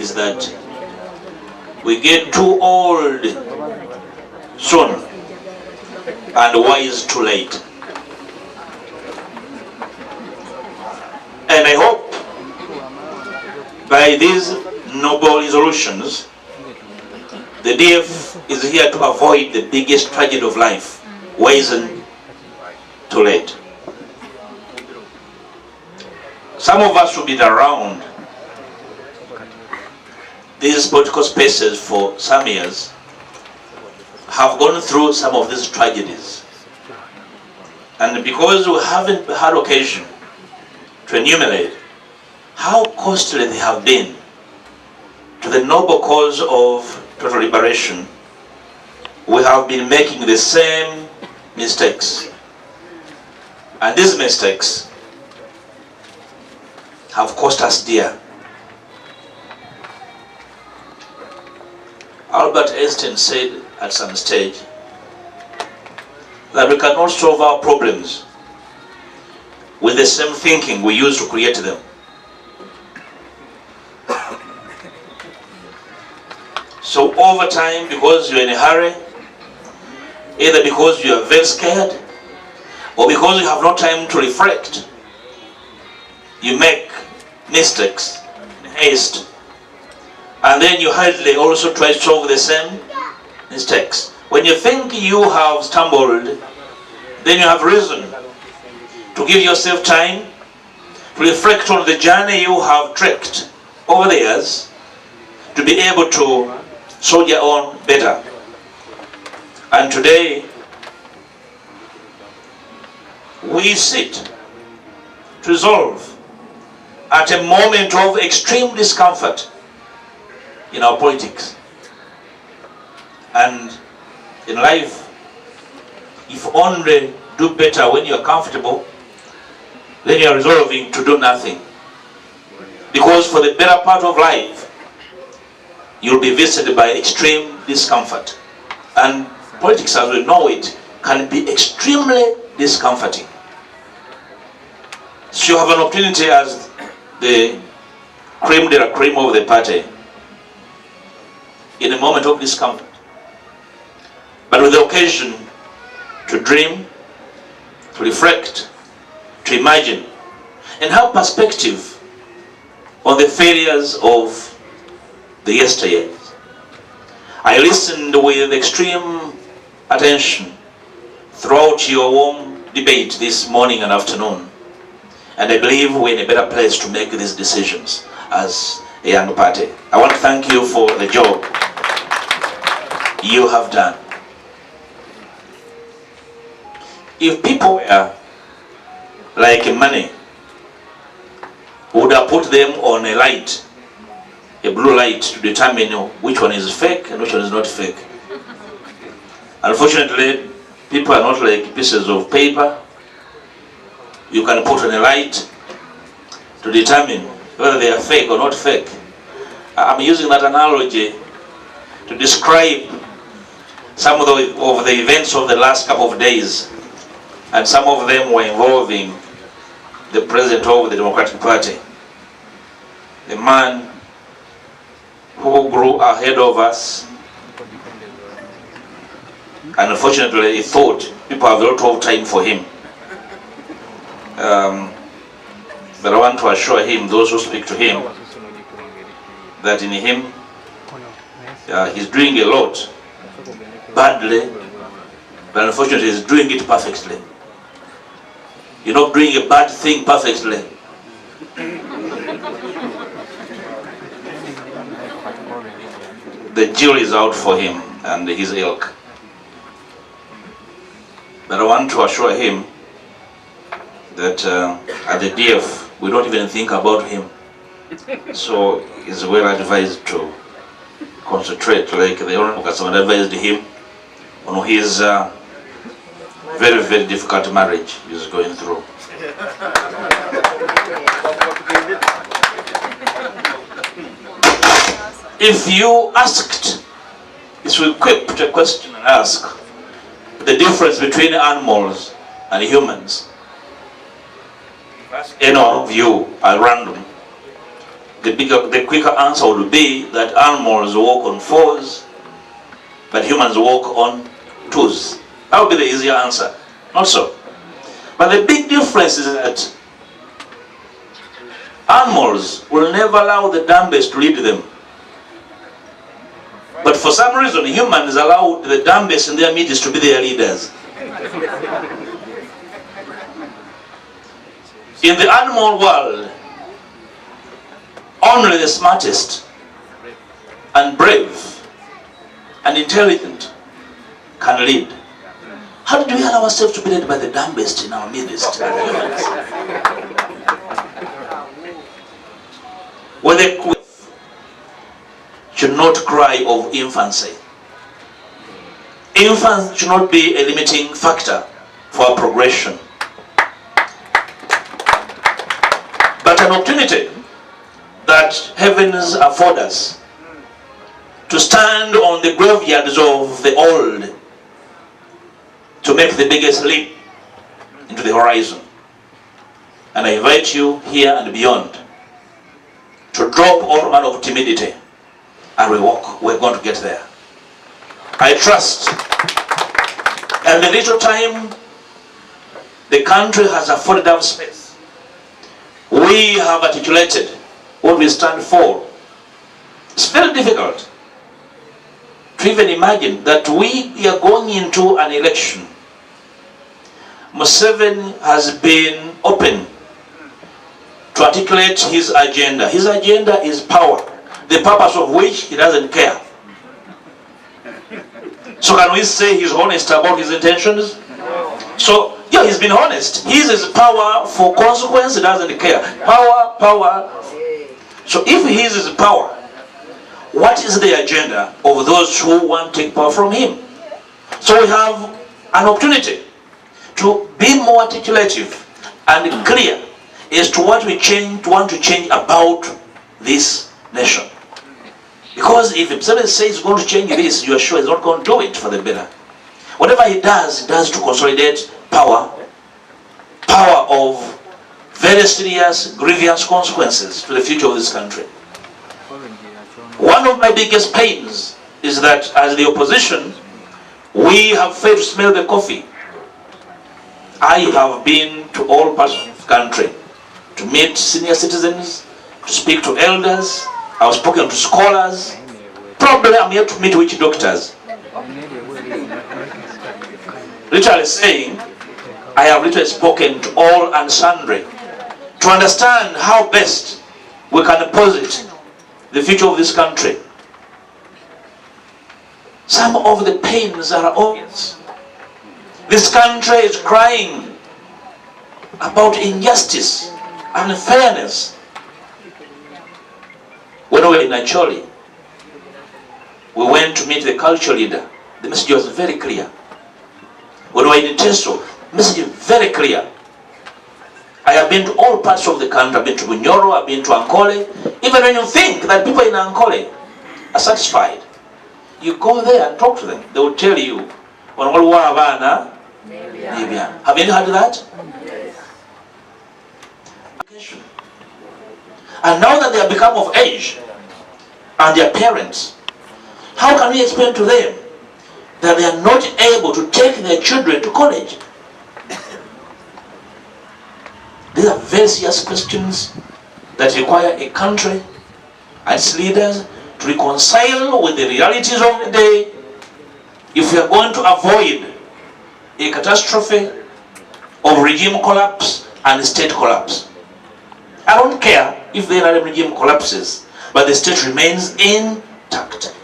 is that we get too old soon and wise too late. And I hope by these noble resolutions, the DF is here to avoid the biggest tragedy of life, wisen too late. Some of us who've been around these political spaces for some years have gone through some of these tragedies. And because we haven't had occasion to enumerate how costly they have been to the noble cause of total liberation, we have been making the same mistakes. And these mistakes have cost us dear. Albert Einstein said at some stage that we cannot solve our problems with the same thinking we use to create them. So over time, because you're in a hurry, either because you are very scared or because you have no time to reflect, you make mistakes in haste, and then you hurriedly also try to solve the same mistakes. When you think you have stumbled, then you have reason to give yourself time to reflect on the journey you have trekked over the years to be able to soldier on better. And today we sit to resolve at a moment of extreme discomfort in our politics. And in life, if only do better when you're comfortable, then you're resolving to do nothing. Because for the better part of life, you'll be visited by extreme discomfort. And politics as we know it can be extremely discomforting. So you have an opportunity as the creme de la creme of the party in a moment of discomfort, but with the occasion to dream, to reflect, to imagine, and have perspective on the failures of the yesteryears. I listened with extreme attention throughout your warm debate this morning and afternoon, and I believe we're in a better place to make these decisions as a young party. I want to thank you for the job you have done. If people were like money, we would have put them on a light, a blue light, to determine which one is fake and which one is not fake. Unfortunately, people are not like pieces of paper you can put on a light to determine whether they are fake or not fake. I'm using that analogy to describe some of the events of the last couple of days, and some of them were involving the president of the Democratic Party, the man who grew ahead of us, and unfortunately he thought people have a lot of time for him. But I want to assure him, those who speak to him, that in him he's doing a lot badly, but unfortunately he's doing it perfectly. You're not doing a bad thing perfectly. The jury is out for him and his ilk. But I want to assure him that at the DF, we don't even think about him. So he's well advised to concentrate, like the Honorable Kasama advised him on his very, very difficult marriage he's going through. If you asked, it's equipped a question and ask the difference between animals and humans. Any of you are random, the quicker answer would be that animals walk on fours, but humans walk on twos. That would be the easier answer. Not so. But the big difference is that animals will never allow the dumbbells to lead them. But for some reason, humans allow the dumbbells in their midst to be their leaders. In the animal world, only the smartest and brave and intelligent can lead. How did we allow ourselves to be led by the dumbest in our midst? When the quiff should not cry of infancy. Infants should not be a limiting factor for our progression, but an opportunity that heavens afford us to stand on the graveyards of the old to make the biggest leap into the horizon. And I invite you here and beyond to drop all manner of timidity and we walk. We're going to get there. I trust. And the little time the country has afforded us space, we have articulated what we stand for. It's very difficult to even imagine that we are going into an election. Museveni has been open to articulate his agenda. His agenda is power, the purpose of which he doesn't care. So can we say he's honest about his intentions? So, yeah, he's been honest. His is power for consequence, he doesn't care. Power, power. So if his is power, what is the agenda of those who want to take power from him? So we have an opportunity to be more articulative and clear as to what we want to change about this nation. Because if Museveni says he's going to change this, you are sure he's not going to do it for the better. Whatever he does to consolidate power of very serious, grievous consequences to the future of this country. One of my biggest pains is that as the opposition, we have failed to smell the coffee. I have been to all parts of the country to meet senior citizens, to speak to elders. I have spoken to scholars. Probably I'm here to meet witch doctors. Literally saying, I have literally spoken to all and sundry to understand how best we can posit the future of this country. Some of the pains are obvious. This country is crying about injustice and unfairness. When we were in Acholi, we went to meet the culture leader. The message was very clear. When we were in Teso, the message is very clear. I have been to all parts of the country. I've been to Bunyoro, I've been to Ankole. Even when you think that people in Ankole are satisfied, you go there and talk to them. They will tell you, have you heard that? And now that they have become of age, and their parents, how can we explain to them that they are not able to take their children to college? These are very serious questions that require a country and its leaders to reconcile with the realities of the day if we are going to avoid a catastrophe of regime collapse and state collapse. I don't care if the regime collapses, but the state remains intact.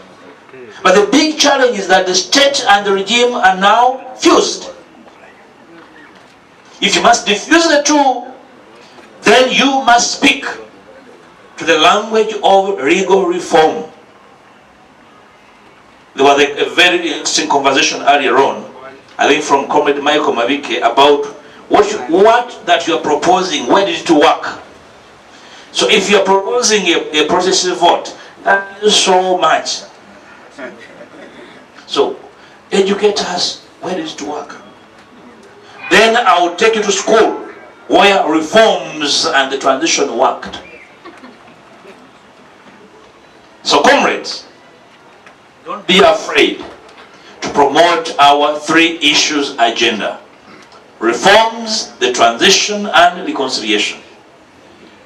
But the big challenge is that the state and the regime are now fused. If you must diffuse the two, then you must speak to the language of legal reform. There was a very interesting conversation earlier on, I think from Comrade Michael Mavike, about what that you are proposing, where did it work? So if you are proposing a protest vote, that is so much. So educate us, where did it work? Then I will take you to school where reforms and the transition worked. So comrades, don't be afraid to promote our 3 issues agenda: reforms, the transition, and reconciliation.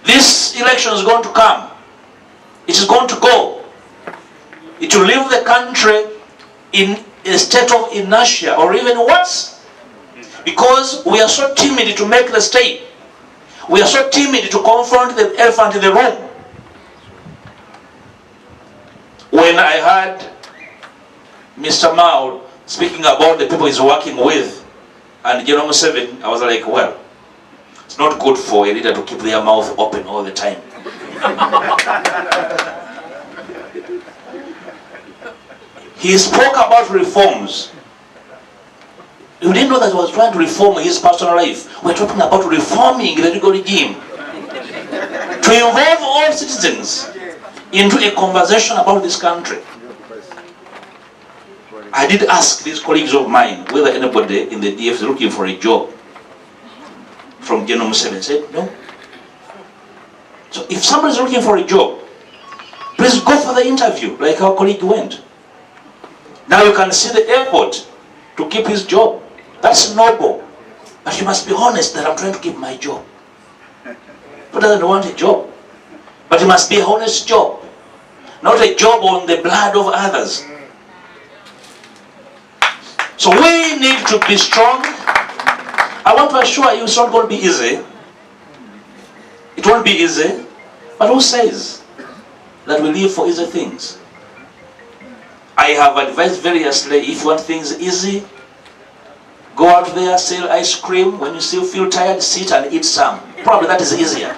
This election is going to come. It is going to go. It will leave the country in a state of inertia, or even worse, because we are so timid to make the step. We are so timid to confront the elephant in the room. When I heard Mr. Mao speaking about the people he's working with and Yoweri Museveni, I was like, well, it's not good for a leader to keep their mouth open all the time. He spoke about reforms. You didn't know that he was trying to reform his personal life. We're talking about reforming the legal regime to involve all citizens into a conversation about this country. I did ask these colleagues of mine whether anybody in the DF is looking for a job from Yoweri Museveni. Said no. So if somebody is looking for a job, please go for the interview like our colleague went. Now you can see the effort to keep his job. That's noble. But you must be honest that I'm trying to keep my job. Who doesn't want a job? But it must be an honest job. Not a job on the blood of others. So we need to be strong. I want to assure you it's not going to be easy. It won't be easy. But who says that we live for easy things? I have advised variously, if you want things easy, go out there, sell ice cream. When you still feel tired, sit and eat some. Probably that is easier.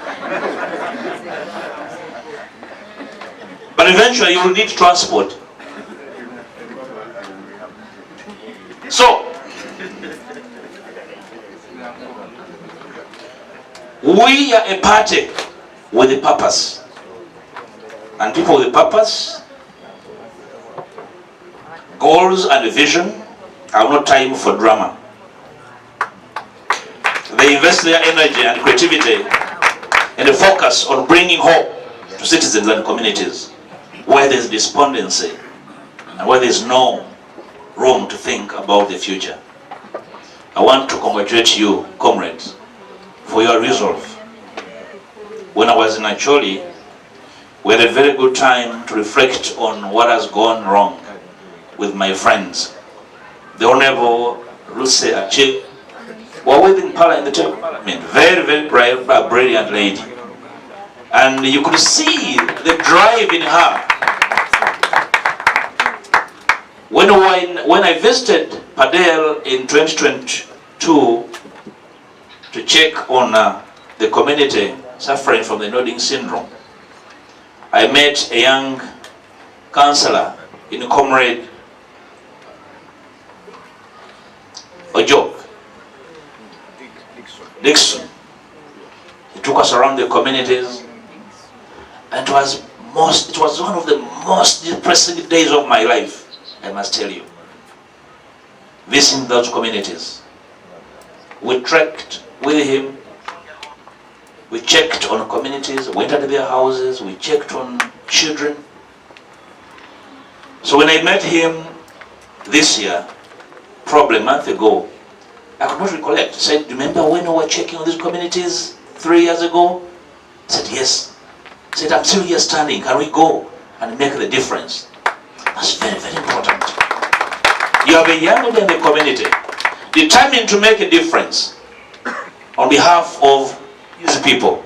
But eventually you will need transport. So, we are a party with a purpose. And people with a purpose, goals and a vision have no time for drama. They invest their energy and creativity and a focus on bringing hope to citizens and communities where there is despondency and where there is no room to think about the future. I want to congratulate you, comrades, for your resolve. When I was in Acholi, we had a very good time to reflect on what has gone wrong with my friends. The Honorable Luce Achi, were within the parliament, very, very brilliant lady. And you could see the drive in her. When I visited Padel in 2022 to check on the community suffering from the nodding syndrome, I met a young councillor in Comrade Ojok Dixon. He took us around the communities, and it was one of the most depressing days of my life, I must tell you. Visiting those communities. We trekked with him. We checked on communities, went into their houses, we checked on children. So when I met him this year, probably a month ago, I could not recollect. I said, remember when we were checking on these communities 3 years ago? I said, yes. I said, I'm still here standing. Can we go and make the difference? That's very, very important. You have a young lady in the community determined to make a difference on behalf of his people.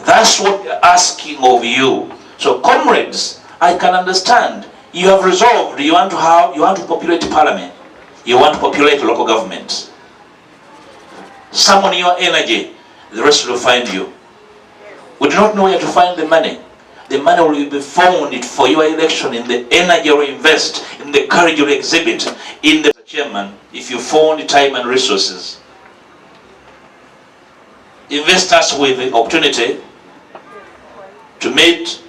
That's what we're asking of you. So comrades, I can understand. You have resolved you want to populate parliament. You want to populate local governments. Summon your energy, the rest will find you. We do not know where to find the money. The money will be found for your election in the energy you invest, in the courage you exhibit, in the chairman, if you found time and resources. Invest us with the opportunity to meet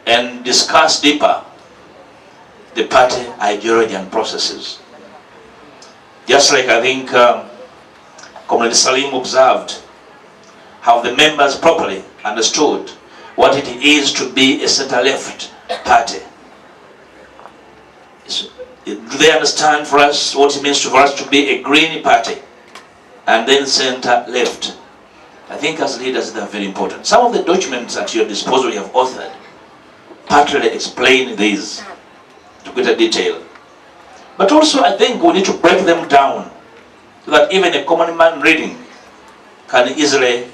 and discuss deeper the party ideology and processes. Just like I think Comrade Salim observed, how the members properly understood what it is to be a center-left party. Do they understand for us what it means for us to be a green party and then center left? I think as leaders they're very important. Some of the documents at your disposal you have authored partly explain these to greater detail. But also I think we need to break them down so that even a common man reading can easily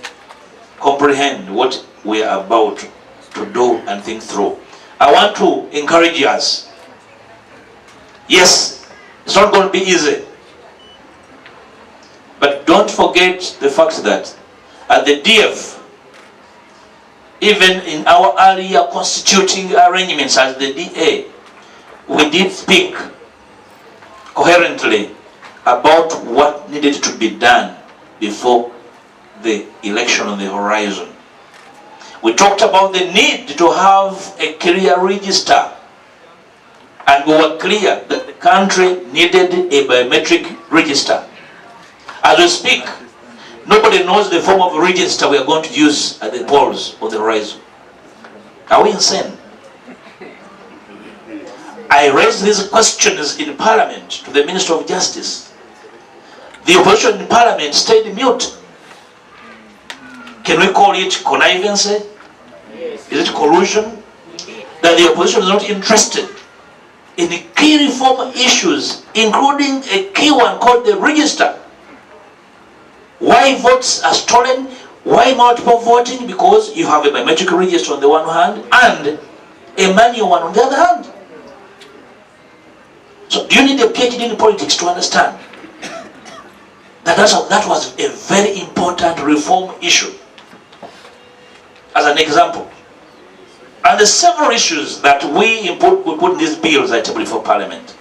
comprehend what we are about to do and think through. I want to encourage us. Yes, it's not going to be easy. But don't forget the fact that at the DF, even in our earlier constituting arrangements as the DA, we did speak coherently about what needed to be done before the election on the horizon. We talked about the need to have a clear register, and we were clear that the country needed a biometric register. As we speak, nobody knows the form of register we are going to use at the polls on the horizon. Are we insane? I raised these questions in Parliament to the Minister of Justice. The opposition in Parliament stayed mute. Can we call it connivance? Is it collusion? That the opposition is not interested in the key reform issues, including a key one called the register. Why votes are stolen? Why multiple voting? Because you have a biometric register on the one hand and a manual one on the other hand. So do you need a PhD in politics to understand that that was a very important reform issue? As an example. And the several issues that we put in these bills I table for Parliament.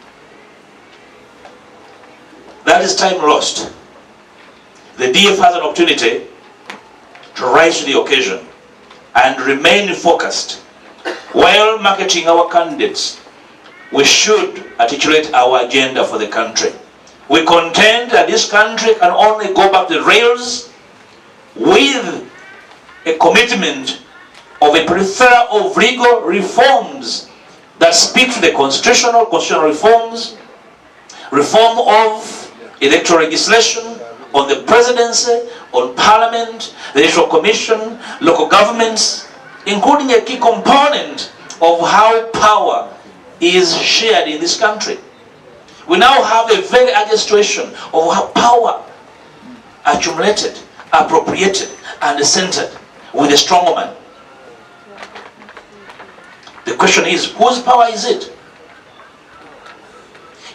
That is time lost. The DF has an opportunity to rise to the occasion and remain focused. While marketing our candidates, we should articulate our agenda for the country. We contend that this country can only go back to the rails with a commitment of a plethora of legal reforms that speak to the constitutional reforms, reform of electoral legislation, on the presidency, on parliament, the electoral commission, local governments, including a key component of how power is shared in this country. We now have a very urgent situation of how power accumulated, appropriated, and centered with a strong man. The question is, whose power is it?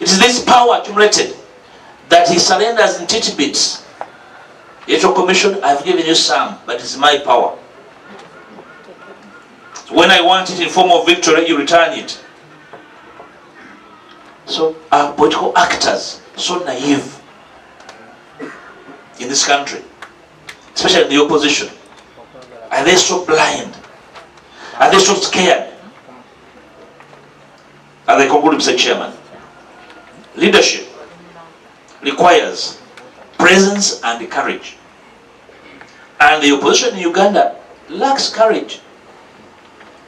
It is this power accumulated that he surrenders in titbits. The electoral commission, I've given you some, but it's my power. So when I want it in form of victory, you return it. So our political actors, so naive in this country, especially in the opposition. Are they so blind? Are they so scared? As I conclude, Mr. Chairman, leadership requires presence and courage. And the opposition in Uganda lacks courage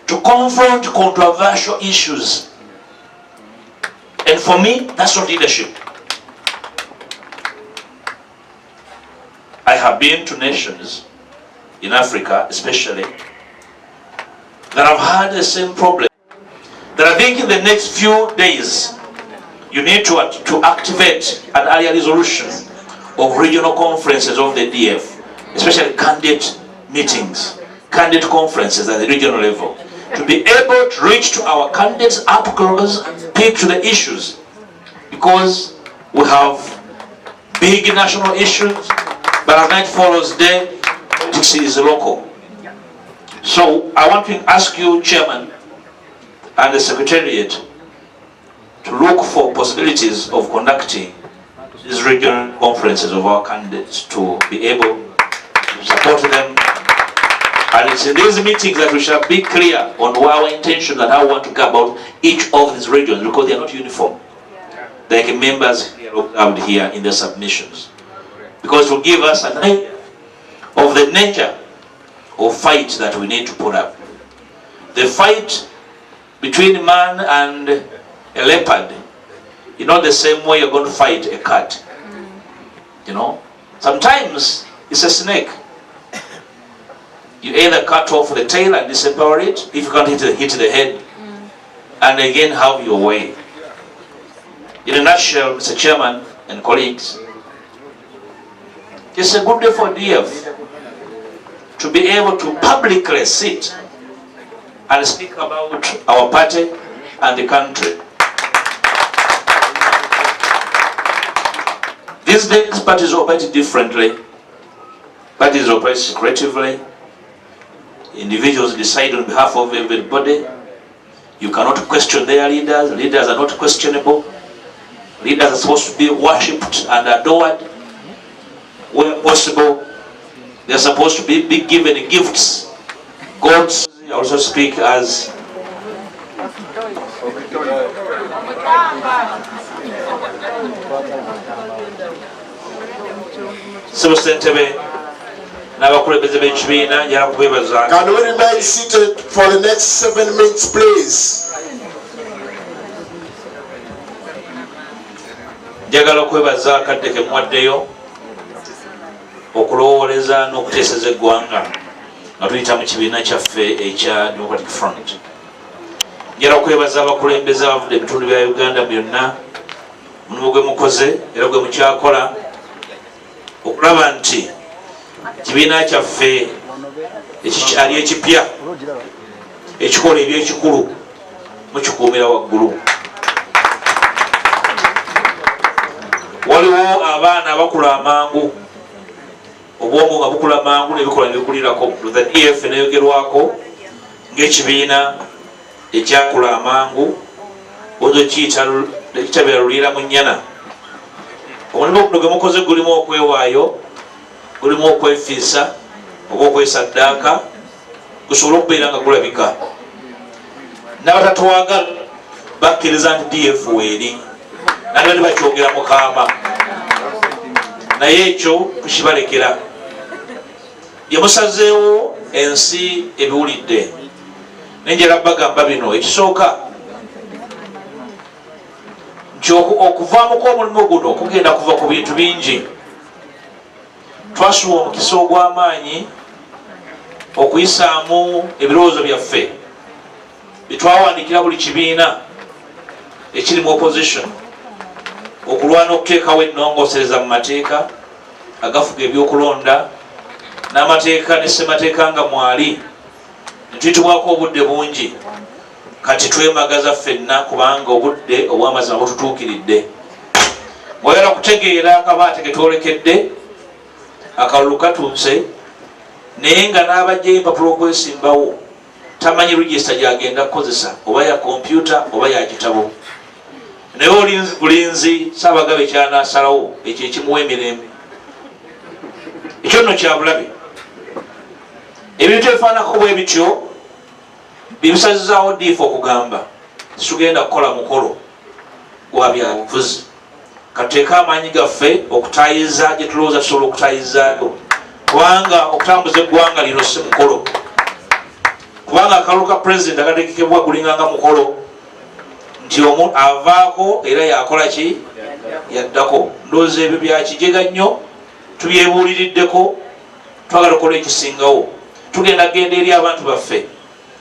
to confront controversial issues. And for me, that's not leadership. I have been to nations in Africa, especially, that have had the same problem. That I think in the next few days, you need to activate an earlier resolution of regional conferences of the DF, especially candidate meetings, candidate conferences at the regional level, to be able to reach to our candidates up close and speak to the issues, because we have big national issues, but as night follows day, politics is local. So I want to ask you, Chairman, and the Secretariat, to look for possibilities of conducting these regional conferences of our candidates, to be able to support them. And it's in these meetings that we shall be clear on our intentions and how we want to go about each of these regions, because they are not uniform. Like members observed here in their submissions. Because it will give us an idea of the nature of fight that we need to put up. The fight between man and a leopard, you know, the same way you're going to fight a cat. You know, sometimes it's a snake. You either cut off the tail and disempower it, if you can't hit the head, and again have your way. In a nutshell, Mr. Chairman and colleagues, it's a good day for DF to be able to publicly sit and speak about our party and the country. These days, parties operate differently. Parties operate secretively. Individuals decide on behalf of everybody. You cannot question their leaders. Leaders are not questionable. Leaders are supposed to be worshipped and adored. Where possible, they are supposed to be given gifts. Gods also speak as Can we remain seated for the next 7 minutes, please? Njagala okwebaza akadde ke mwaddeyo okulowooleza n'okuteeseza eggwanga nga tuyita mu kibiina kyaffe ekya Democratic Front. Njagala okwebaza abakulembeze abavudde ebitundu bya Uganda byonna omulimu gwe mukoze era gwe mukyakola okulaba nti kibiina kyaffe ekikyali ekipya ekikola ebyekikulu mukikuumira waggulu. Waliwo abaana abakula amangu, obwongo nga bukula amangu n'ebikola nebikulirako. The DF neyogerwako ng'ekibiina ekyakula amangu ozo kitabira luliira mu nnyana. Omulimu guno gwe mukoze gulimu okwewaayo, gulimu okwefiisa oba okwesaddaaka, gusobole okubeera nga gulabika. N'abatatwagala bakkiriza nti DF weeri nabali bakyogera mukama, naye ekyo tukibalekera. Byemusazeewo ensi ebiwulidde, nenjala bagamba bino. Ekisooka nti okuvaamuko omulimu guno kugenda kuva ku bintu bingi. Twasuwa omukisa ogw'amaanyi okuyisaamu ebirowoozo byaffe byetwawandiikira buli kibiina ekiri mu opposition, okulwana okuteekawo ennongoosereza mu mateeka agafuga ebyokulonda n'amateeka ne ssemateeka nga mwali. Netuyitibwako obudde bungi, kati twemagaza ffenna kubanga obudde obw'amazima bututuukiridde. Oyala kutegeera akabaate ke twolekedde akalulu katuuse, naye nga n'abajjayo empapula okwesimbawo tamanyi register gyagenda kukozesa, oba ya kompyuta oba ya kitabo. Naye olinzi bulinzi Ssaabagaba kyanaasalawo ekyo ekimuwa emirembe. Ekyo nno kya bulabe. Ebintu ebifaanako bwe bityo bibisazizaawo DF okugamba titugenda kukola mukolo gwa byabufuzi. Katuteeke amaanyi gaffe okutaayiza gye tulowooza tusobola okutaayizaayo, kubanga okutambuza eggwanga lino si mukolo. Kubanga akalulu ka pulezidenti akateekebwa gulinganga mukolo nti omuntu avaako era yakola ki, yaddako. Ndowooza ebyo byakijega nnyo, tubyebuuliriddeko, twagala okukola ekisingawo. Tugenda genda eri abantu baffe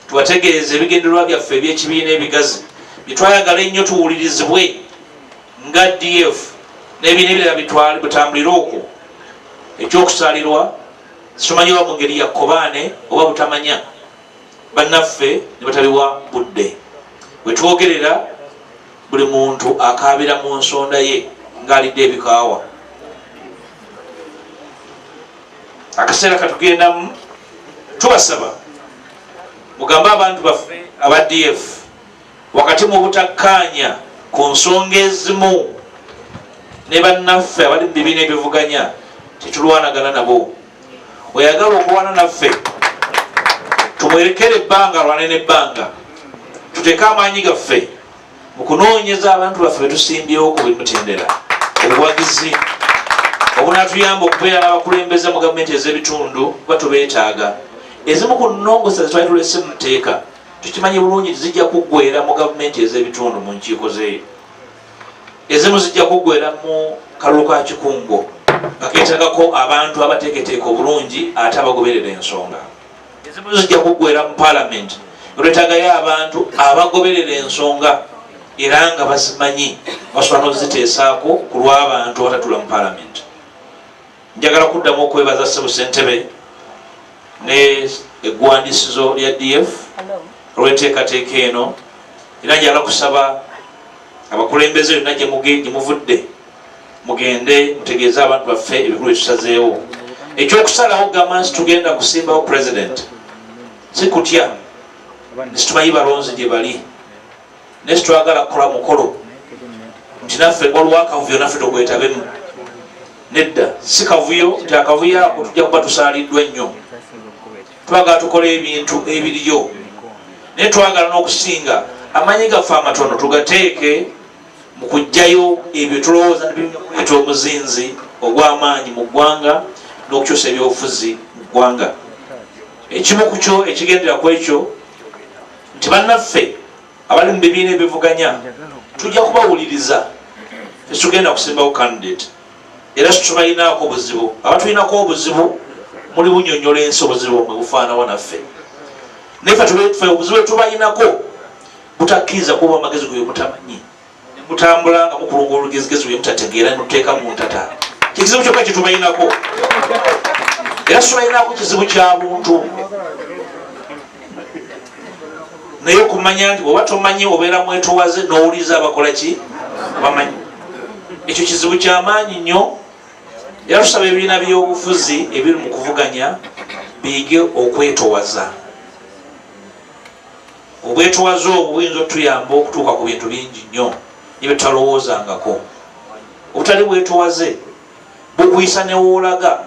tubategeeze ebigendererwa byaffe eby'ekibiina ebigazi byetwayagala ennyo tuwulirizibwe nga DF n'ebiina ebirala bitambulire okwo. Ekyokusaalirwa situmanyi oba mu ngeri ya kkobaane oba butamanya, bannaffe ne batabiwa budde. Bwe twogerera buli muntu akaabira mu nsonda ye ng'alidde ebikaawa. Akaseera katugendamu tubasaba mugambe abantu baffe aba DF wakati mu butakkaanya ku nsonga ezimu ne bannaffe abali mu bibiina ebivuganya tetulwanagana nabo. Oyagala okulwana naffe tumwerekere ebbanga, alwane n'ebbanga. Tuteeke amaanyi gaffe mu kunoonyeza abantu baffe betusimbyewo ku bimutendera obuwagizi obunaatuyamba okubeera n'abakulembeze mu gavumenti ez'ebitundu kuba tubeetaaga. Ezimu ku nnongoosa zetwali tulese mu tteeka tukimanyi bulungi tizijja kuggwera mu gavumenti ez'ebitundu mu nkiiko zeeyo. Ezimu zijja kuggwera mu kalulu ka kikungo nga keetagako abantu abateeketeeka obulungi ate abagoberera ensonga. Ezimu zijja kuggwera mu paalamenti olwetagayo abantu abagoberera ensonga era nga bazimanyi basobola n'oziteesaako ku lw'abantu abatatula mu paalamenti. Njagala kuddamu okwebaza Ssebusentebe ne eggwandiisizo lya DF olw'enteekateeka eno, era njagala kusaba abakulembeze yonna gye muvudde mugende mutegeeze abantu baffe ebikulu byetusazeewo. Ekyokusalawo gamba nti tugenda kusimbawo president si kutya, nesitumanyi balonzi gye bali, naye situwagala kukola mukolo nti naffe waliwo akavuyo naffe tugwetabemu. Nedda, si kavuyo nti akavuyo ako tujja kuba tusaaliddwa ennyo. Twagala tukole ebintu ebiriyo, naye twagala n'okusinga amanyi gaffe amatono tugateeke mu kuggyayo ebyo tulowooza nebikuleeta omuzinzi ogw'amaanyi mu ggwanga n'okukyusa ebyobufuzi mu ggwanga. Ekimu ku kyo ekigendera ku ekyo nti bannaffe abali mu bibiina ebivuganya tujja kubawuliriza, tetugenda kusimbawo candidate era situbalinaako buzibu. Abatulinako obuzibu muli bunyonyola ensi obuzibu bwe bufaanawo naffe, naye ffe obuzibu etubalinako butakkiriza kuba amagezi gwe mutamanyi ne mutambula nga mukulunga olugezigezi lwe mutategeera ne muteeka mu ntata. Kizibu kyokka kyetubalinako, era situbalinako kizibu kya buntu. Naye okumanya nti bw'oba tomanyi obeera mwetowaze n'owuliriza abakola ki bamanyi. Ekyo kizibu ky'amaanyi nnyo, era tusaba ebibiina by'obufuzi ebiri mu kuvuganya biige okwetowaza. Obwetowaze obwo buyinza otuyamba okutuuka ku bintu bingi nnyo ne bye tutalowoozangako. Obutali bwetowaze bukuyisa ne woolaga